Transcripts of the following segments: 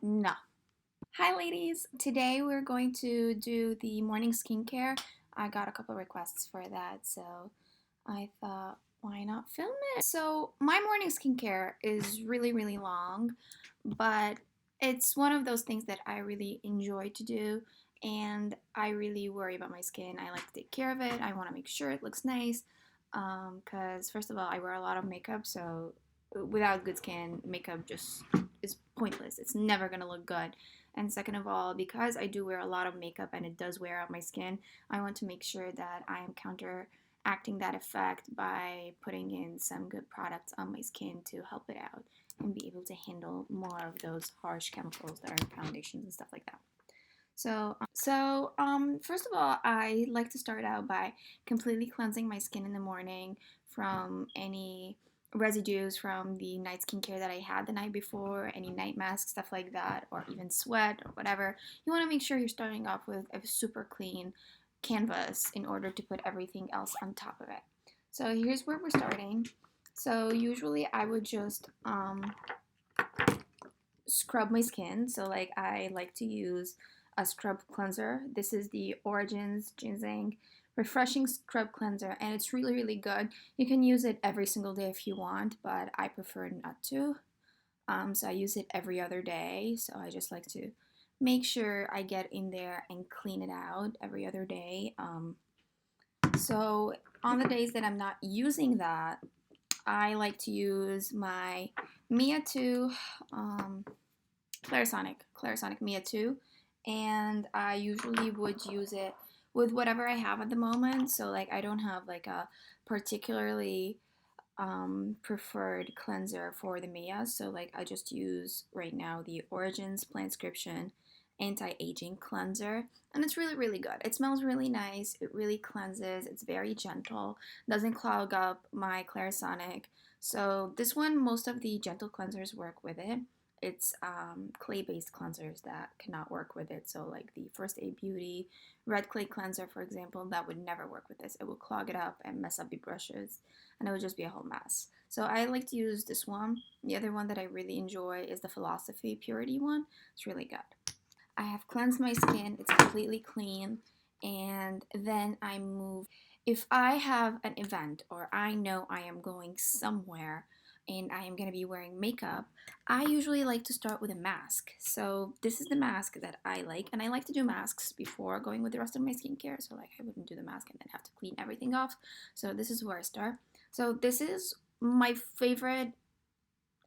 No. Hi ladies, today we're going to do the morning skincare. I got a couple requests for that, so I thought why not film it? So my morning skincare is really long, but it's one of those things that I really enjoy to do, and I really worry about my skin. I like to take care of it. I want to make sure it looks nice, because first of all, I wear a lot of makeup, so without good skin, makeup just is pointless. It's never gonna look good. And second of all, because I do wear a lot of makeup and it does wear out my skin, I want to make sure that I am counteracting that effect by putting in some good products on my skin to help it out and be able to handle more of those harsh chemicals that are in foundations and stuff like that. First of all, I like to start out by completely cleansing my skin in the morning from any residues from the night skincare that I had the night before, any night mask, stuff like that, or even sweat or whatever. You want to make sure you're starting off with a super clean canvas in order to put everything else on top of it. So here's where we're starting. So usually I would just scrub my skin. So like I like to use a scrub cleanser. This is the Origins Ginseng Refreshing Scrub Cleanser, and it's really good. You can use it every single day if you want, but I prefer not to. So I use it every other day. So I just like to make sure I get in there and clean it out every other day. So on the days that I'm not using that, I like to use my Mia 2 Clarisonic Mia 2, and I usually would use it with whatever I have at the moment. So like I don't have like a particularly preferred cleanser for the Mia, so like I just use right now the Origins Plantscription Anti-Aging Cleanser, and it's really good. It smells really nice. It really cleanses. It's very gentle. Doesn't clog up my Clarisonic. So this one, most of the gentle cleansers work with it. It's clay-based cleansers that cannot work with it. So like the First Aid Beauty Red Clay Cleanser, for example, that would never work with this. It will clog it up and mess up your brushes, and it would just be a whole mess. So I like to use this one. The other one that I really enjoy is the Philosophy Purity one. It's really good. I have cleansed my skin. It's completely clean. And then I move. If I have an event or I know I am going somewhere and I am going to be wearing makeup, I usually like to start with a mask. So this is the mask that I like. And I like to do masks before going with the rest of my skincare. So like I wouldn't do the mask and then have to clean everything off. So this is where I start. So this is my favorite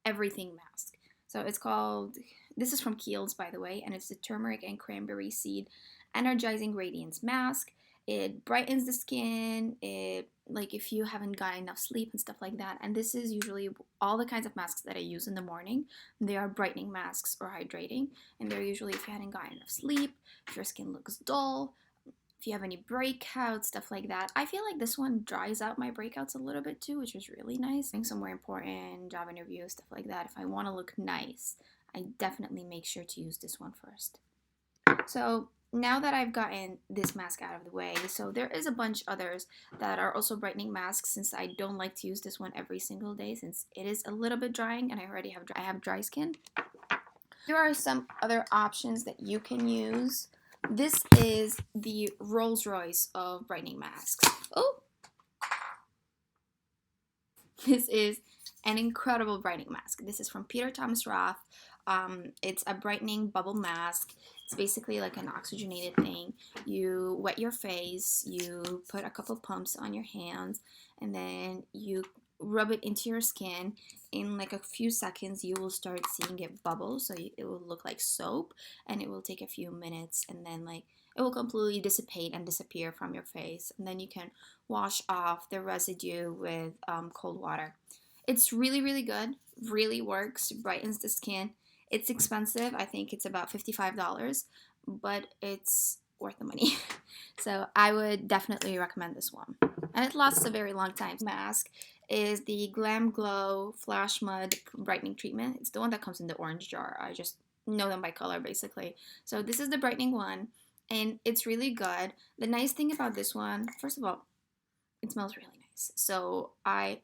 everything mask. So it's called, this is from Kiehl's, by the way, and it's the turmeric and cranberry seed energizing radiance mask. It brightens the skin, it like if you haven't got enough sleep and stuff like that. And this is usually all the kinds of masks that I use in the morning. They are brightening masks or hydrating, and they're usually if you hadn't got enough sleep, if your skin looks dull, if you have any breakouts, stuff like that. I feel like this one dries out my breakouts a little bit too, which is really nice. Doing somewhere important, job interviews, stuff like that. If I want to look nice, I definitely make sure to use this one first. So now that I've gotten this mask out of the way, so there is a bunch others that are also brightening masks, since I don't like to use this one every single day since it is a little bit drying and I have dry skin. There are some other options that you can use. This is the Rolls Royce of brightening masks. Oh, this is an incredible brightening mask. This is from Peter Thomas Roth. It's a brightening bubble mask. It's basically like an oxygenated thing. You wet your face, you put a couple pumps on your hands, and then you rub it into your skin. In like a few seconds, you will start seeing it bubble. So it will look like soap, and it will take a few minutes, and then like it will completely dissipate and disappear from your face. And then you can wash off the residue with cold water. It's really good, really works, brightens the skin. It's expensive. I think it's about $55, but it's worth the money. So I would definitely recommend this one. And it lasts a very long time. Mask is the Glam Glow Flash Mud Brightening Treatment. It's the one that comes in the orange jar. I just know them by color basically. So this is the brightening one, and it's really good. The nice thing about this one, first of all, it smells really nice. So I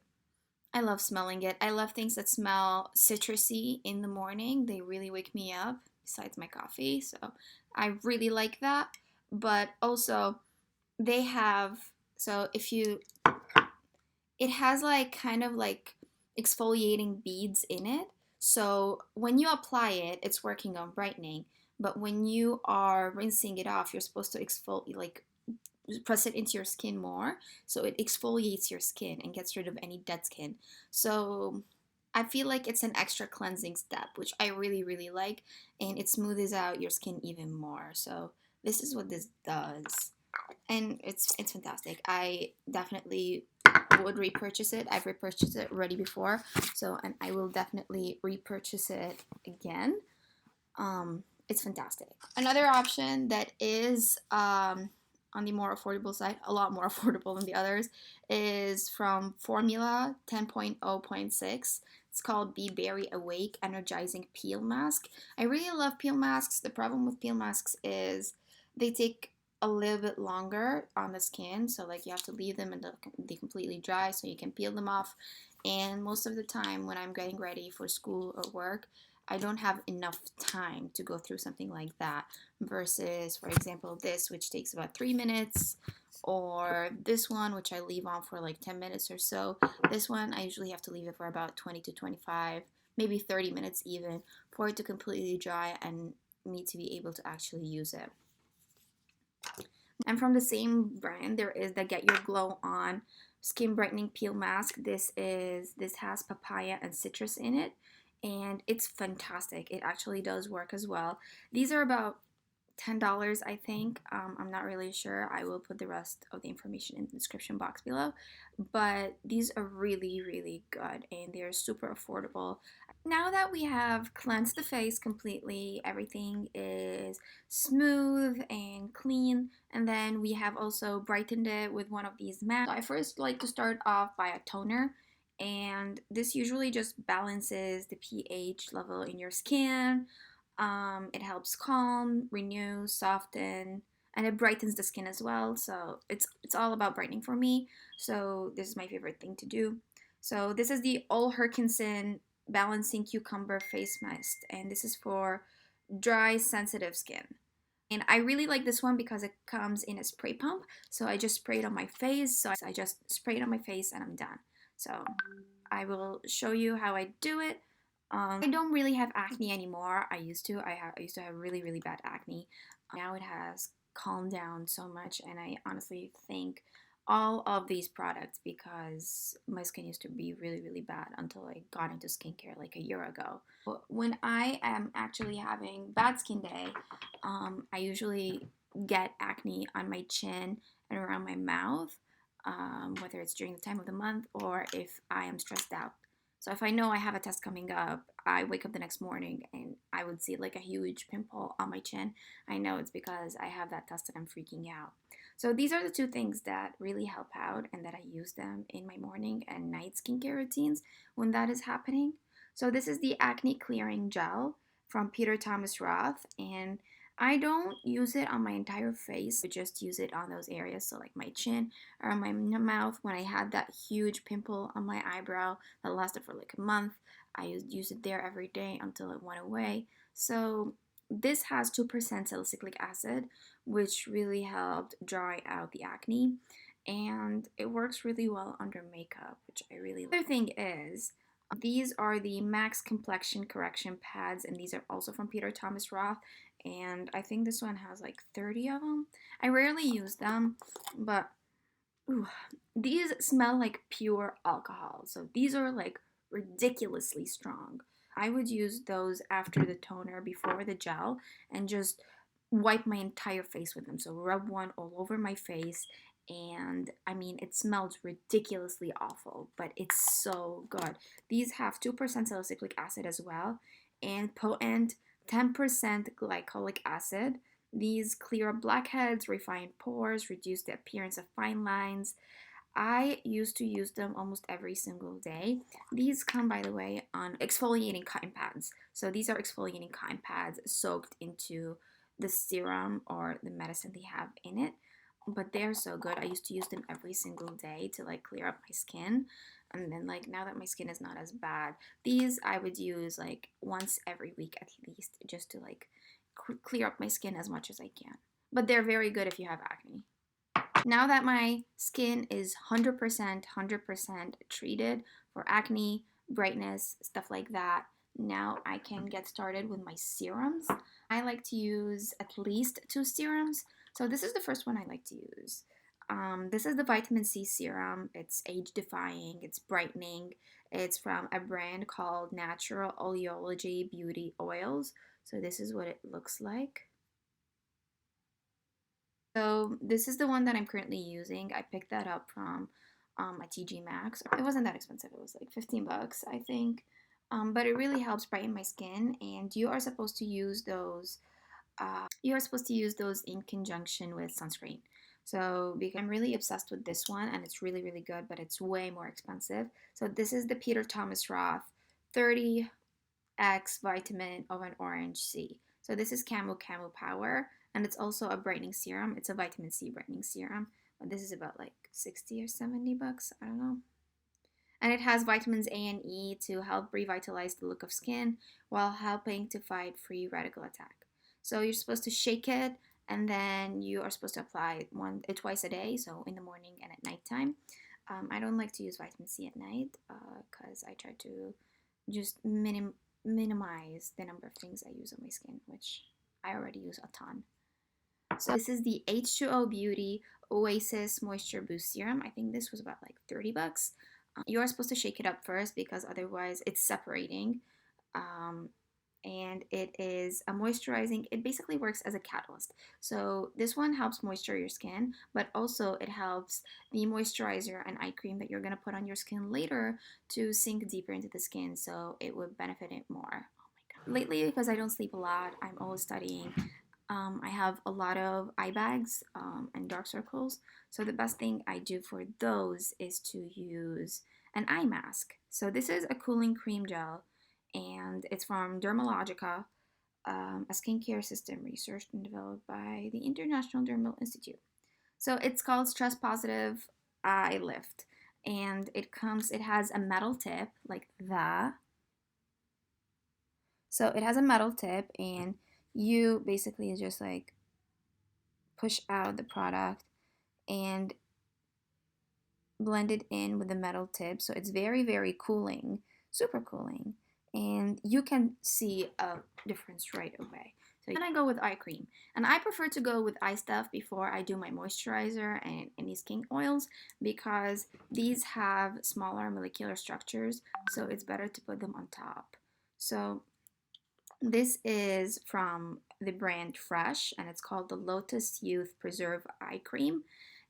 love smelling it. I love things that smell citrusy in the morning. They really wake me up. besides my coffee. So I really like that. But also they have, so if you, it has like kind of like exfoliating beads in it. So when you apply it, it's working on brightening. But when you are rinsing it off, you're supposed to exfoliate, like press it into your skin more. So it exfoliates your skin and gets rid of any dead skin. So I feel like it's an extra cleansing step, which I really, really like. And it smoothes out your skin even more. So this is what this does. And it's fantastic. I definitely would repurchase it. I've repurchased it already before, so and I will definitely repurchase it again. It's fantastic. Another option that is on the more affordable side, a lot more affordable than the others, is from Formula 10.0.6. It's called Be Berry Awake Energizing Peel Mask. I really love peel masks. The problem with peel masks is they take a little bit longer on the skin, so like you have to leave them until they completely dry so you can peel them off. And most of the time when I'm getting ready for school or work, I don't have enough time to go through something like that versus, for example, this, which takes about 3 minutes, or this one, which I leave on for like 10 minutes or so. This one, I usually have to leave it for about 20 to 25, maybe 30 minutes even, for it to completely dry and me to be able to actually use it. And from the same brand, there is the Get Your Glow On Skin Brightening Peel Mask. This has papaya and citrus in it, and it's fantastic. It actually does work as well. These are about $10, I think. I'm not really sure. I will put the rest of the information in the description box below. But these are really, really good, and they're super affordable. Now that we have cleansed the face completely, everything is smooth and clean, and then we have also brightened it with one of these masks. I first like to start off by a toner, and this usually just balances the pH level in your skin. It helps calm, renew, soften, and it brightens the skin as well. So it's all about brightening for me. So this is my favorite thing to do. So this is the Ole Herkinson Balancing Cucumber Face Mist, and this is for dry, sensitive skin. And I really like this one because it comes in a spray pump. So I just spray it on my face. So I just spray it on my face and I'm done. So I will show you how I do it. I don't really have acne anymore. I used to. I used to have really, really bad acne. Now it has calmed down so much, and I honestly think all of these products, because my skin used to be really, really bad until I got into skincare like a year ago. When I am actually having bad skin day, I usually get acne on my chin and around my mouth, whether it's during the time of the month or if I am stressed out. So if I know I have a test coming up, I wake up the next morning and I would see like a huge pimple on my chin. I know it's because I have that test and I'm freaking out. So these are the two things that really help out and that I use them in my morning and night skincare routines when that is happening. So this is the Acne Clearing Gel from Peter Thomas Roth, and I don't use it on my entire face. I just use it on those areas, so like my chin or my mouth. When I had that huge pimple on my eyebrow that lasted for like a month, I used it there every day until it went away. So this has 2% salicylic acid, which really helped dry out the acne, and it works really well under makeup, which I really like. The other thing is, these are the Max Complexion Correction Pads, and these are also from Peter Thomas Roth, and I think this one has like 30 of them. I rarely use them, but ooh, these smell like pure alcohol. So these are like ridiculously strong. I would use those after the toner, before the gel, and just wipe my entire face with them. So rub one all over my face. And I mean, it smells ridiculously awful, but it's so good. These have 2% salicylic acid as well, and potent 10% glycolic acid. These clear up blackheads, refine pores, reduce the appearance of fine lines. I used to use them almost every single day. These come, by the way, on exfoliating cotton pads. So these are exfoliating cotton pads soaked into the serum or the medicine they have in it. But they're so good. I used to use them every single day to like clear up my skin. And then like now that my skin is not as bad, these I would use like once every week at least, just to like clear up my skin as much as I can. But they're very good if you have acne. Now that my skin is 100% treated for acne, brightness, stuff like that, now I can get started with my serums. I like to use at least 2 serums. So this is the first one I like to use. This is the vitamin C serum. It's age defying, it's brightening. It's from a brand called Natural Oleology Beauty Oils. So this is what it looks like. So this is the one that I'm currently using. I picked that up from a TG Maxx. It wasn't that expensive. It was like 15 bucks, I think. But it really helps brighten my skin, and you are supposed to use those. You are supposed to use those in conjunction with sunscreen. So because I'm really obsessed with this one, and it's really really good, but it's way more expensive. So this is the Peter Thomas Roth 30x vitamin of an orange C. So this is Camo Power, and it's also a brightening serum. It's a vitamin C brightening serum. But this is about like 60 or 70 bucks. I don't know. And it has vitamins A and E to help revitalize the look of skin while helping to fight free radical attack. So you're supposed to shake it, and then you are supposed to apply it twice a day, so in the morning and at nighttime. I don't like to use vitamin C at night because I try to just minimize the number of things I use on my skin, which I already use a ton. So this is the H2O Beauty Oasis Moisture Boost Serum. I think this was about like 30 bucks. You are supposed to shake it up first because otherwise it's separating. And it is a moisturizing, it basically works as a catalyst. So this one helps moisture your skin, but also it helps the moisturizer and eye cream that you're going to put on your skin later to sink deeper into the skin, so it would benefit it more. Oh my god. Lately, because I don't sleep a lot, I'm always studying. I have a lot of eye bags and dark circles. So the best thing I do for those is to use an eye mask. So this is a cooling cream gel, and it's from Dermalogica, a skincare system researched and developed by the International Dermal Institute. So it's called Stress Positive Eye Lift, and it has a metal tip like that. So it has a metal tip, and you basically just like push out the product and blend it in with the metal tip. So it's very, very cooling, super cooling. And you can see a difference right away. So then I go with eye cream. And I prefer to go with eye stuff before I do my moisturizer and any skin oils because these have smaller molecular structures. So it's better to put them on top. So this is from the brand Fresh, and it's called the Lotus Youth Preserve Eye Cream.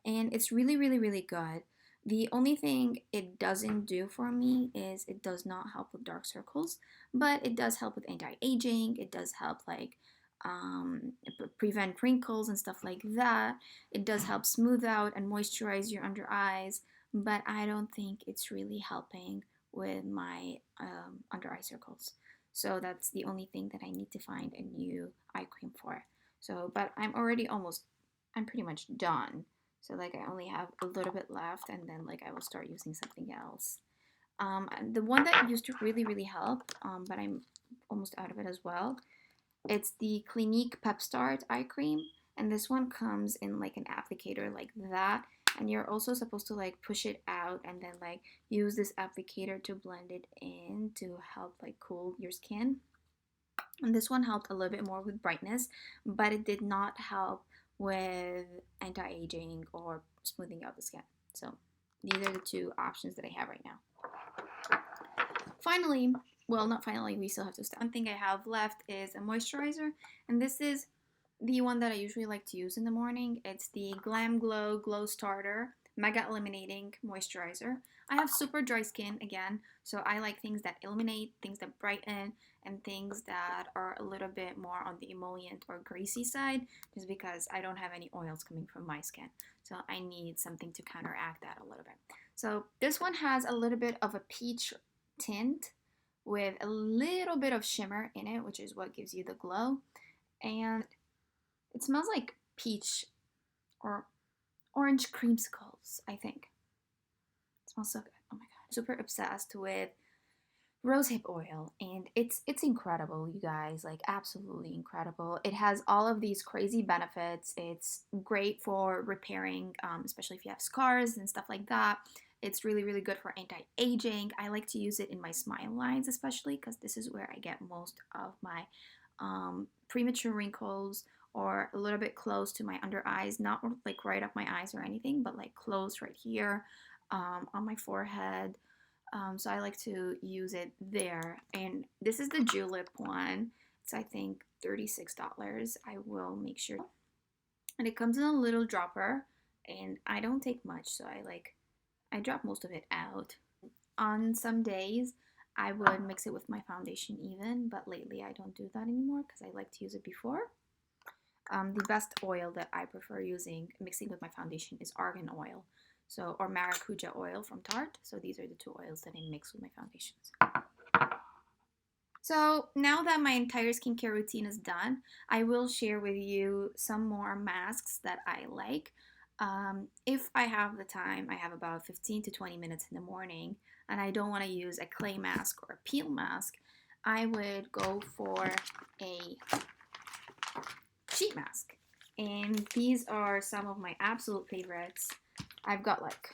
And it's really, really, really good. The only thing it doesn't do for me is it does not help with dark circles, but it does help with anti-aging. It does help like prevent wrinkles and stuff like that. It does help smooth out and moisturize your under eyes, but I don't think it's really helping with my under eye circles. So that's the only thing that I need to find a new eye cream for. So, but I'm pretty much done. So like I only have a little bit left, and then like I will start using something else. The one that used to really, really help, but I'm almost out of it as well. It's the Clinique Pep Start Eye Cream, and this one comes in like an applicator like that. And you're also supposed to like push it out and then like use this applicator to blend it in to help like cool your skin. And this one helped a little bit more with brightness, but it did not help with anti-aging or smoothing out the skin. So these are the two options that I have right now. Finally, well, not finally, we still have to start. One thing I have left is a moisturizer, and this is the one that I usually like to use in the morning. It's the Glam Glow Glow Starter Mega Illuminating Moisturizer. I have super dry skin again, so I like things that illuminate, things that brighten, and things that are a little bit more on the emollient or greasy side, just because I don't have any oils coming from my skin. So I need something to counteract that a little bit. So this one has a little bit of a peach tint with a little bit of shimmer in it, which is what gives you the glow. And it smells like peach or orange creamsicles, I think. It smells so good. Oh my god. Super obsessed with rosehip oil, and it's incredible, you guys, like absolutely incredible. It has all of these crazy benefits. It's great for repairing, especially if you have scars and stuff like that. It's really really good for anti-aging. I like to use it in my smile lines, especially because this is where I get most of my premature wrinkles, or a little bit close to my under eyes, not like right up my eyes or anything, but like close right here, on my forehead. So I like to use it there. And this is the Julep one. It's, I think, $36. I will make sure. And it comes in a little dropper, and I don't take much, so I drop most of it out. On some days, I would mix it with my foundation even, but lately I don't do that anymore because I like to use it before. The best oil that I prefer using, mixing with my foundation, is argan oil. So, or maracuja oil from Tarte. So these are the two oils that I mix with my foundations. So now that my entire skincare routine is done, I will share with you some more masks that I like. If I have the time, I have about 15 to 20 minutes in the morning, and I don't want to use a clay mask or a peel mask, I would go for a sheet mask. And these are some of my absolute favorites. I've got like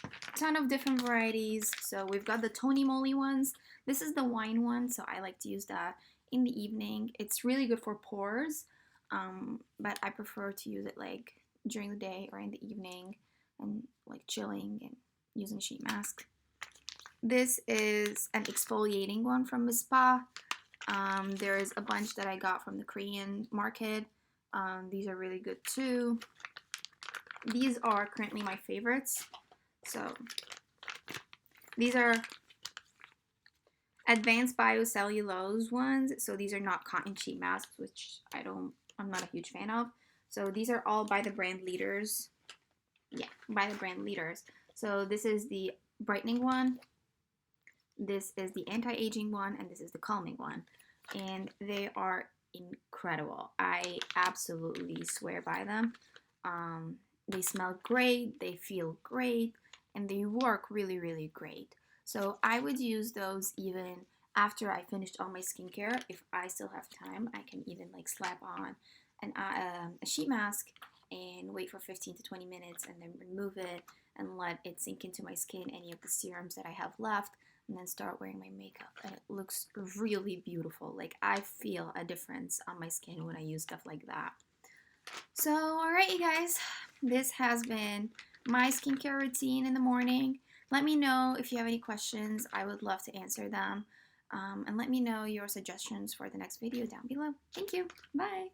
a ton of different varieties. So we've got the Tony Moly ones. This is the wine one, so I like to use that in the evening. It's really good for pores, but I prefer to use it like during the day or in the evening and like chilling and using sheet mask. This is an exfoliating one from Miss Spa. There's a bunch that I got from the Korean market. These are really good too. These are currently my favorites. So these are advanced biocellulose ones. So these are not cotton sheet masks, which I'm not a huge fan of. So these are all by the brand Leaders. Yeah, by the brand Leaders. So this is the brightening one, this is the anti-aging one, and this is the calming one. And they are incredible. I absolutely swear by them. They smell great, they feel great, and they work really, really great. So I would use those even after I finished all my skincare. If I still have time, I can even like slap on a sheet mask and wait for 15 to 20 minutes and then remove it and let it sink into my skin, any of the serums that I have left, and then start wearing my makeup. And it looks really beautiful. Like, I feel a difference on my skin when I use stuff like that. So, alright, you guys, this has been my skincare routine in the morning. Let me know if you have any questions. I would love to answer them. And let me know your suggestions for the next video down below. Thank you. Bye.